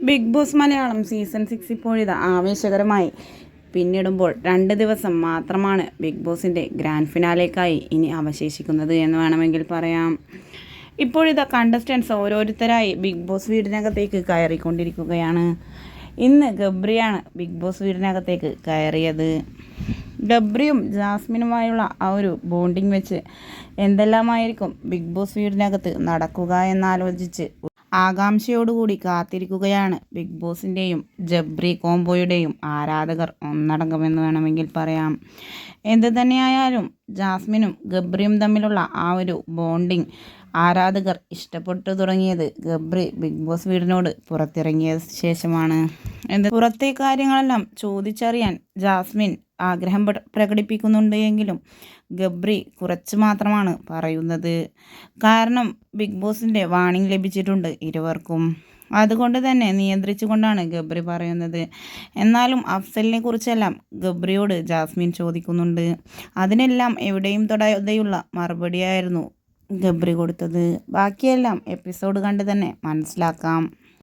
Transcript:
Big boss Malayalam season 6 ഇപ്പോഴിതാ ആവേശകരമായി പിന്നിടുമ്പോൾ 2 ദിവസം മാത്രമാണ് ബിഗ് ബോസിൻ്റെ ഗ്രാൻഡ് ഫിനാലേക്കായി ഇനി അവശേഷിക്കുന്നത് എന്ന് വേണമെങ്കിൽ പറയാം. ഇപ്പോഴിതാ കണ്ടസ്റ്റൻസ് ഓരോരുത്തരായി ബിഗ് ബോസ് വീടിനകത്തേക്ക് കയറിക്കൊണ്ടിരിക്കുകയാണ്. ഇന്ന് ഗബ്രിയാണ് ബിഗ് ബോസ് വീടിനകത്തേക്ക് കയറിയത്. ഗബ്രിയും ജാസ്മിനുമായുള്ള ആ ഒരു ബോണ്ടിങ് വെച്ച് എന്തെല്ലാമായിരിക്കും ബിഗ് ബോസ് വീടിനകത്ത് നടക്കുക എന്നാലോചിച്ച് ആകാംക്ഷയോടുകൂടി കാത്തിരിക്കുകയാണ് ബിഗ് ബോസിൻ്റെയും ജബ്രി കോംബോയുടെയും ആരാധകർ ഒന്നടങ്കമെന്ന് വേണമെങ്കിൽ പറയാം. എന്ത് തന്നെയായാലും ജാസ്മിനും ഗബ്രിയും തമ്മിലുള്ള ആ ഒരു ബോണ്ടിങ് ആരാധകർ ഇഷ്ടപ്പെട്ടു തുടങ്ങിയത് ഗബ്രി ബിഗ് ബോസ് വീടിനോട് പുറത്തിറങ്ങിയ ശേഷമാണ്. പുറത്തെ കാര്യങ്ങളെല്ലാം ചോദിച്ചറിയാൻ ജാസ്മിൻ ആഗ്രഹം പ്രകടിപ്പിക്കുന്നുണ്ട് എങ്കിലും ഗബ്രി കുറച്ച് മാത്രമാണ് പറയുന്നത്. കാരണം ബിഗ് ബോസിൻ്റെ വാണിംഗ് ലഭിച്ചിട്ടുണ്ട് ഇരുവർക്കും. അതുകൊണ്ട് തന്നെ നിയന്ത്രിച്ചുകൊണ്ടാണ് ഗബ്രി പറയുന്നത്. എന്നാലും അഫ്സലിനെ കുറിച്ചെല്ലാം ഗബ്രിയോട് ജാസ്മിൻ ചോദിക്കുന്നുണ്ട്. അതിനെല്ലാം എവിടെയും തൊടാതെയുള്ള മറുപടിയായിരുന്നു ഗബ്രി കൊടുത്തത്. ബാക്കിയെല്ലാം എപ്പിസോഡ് കണ്ട് തന്നെ മനസ്സിലാക്കാം.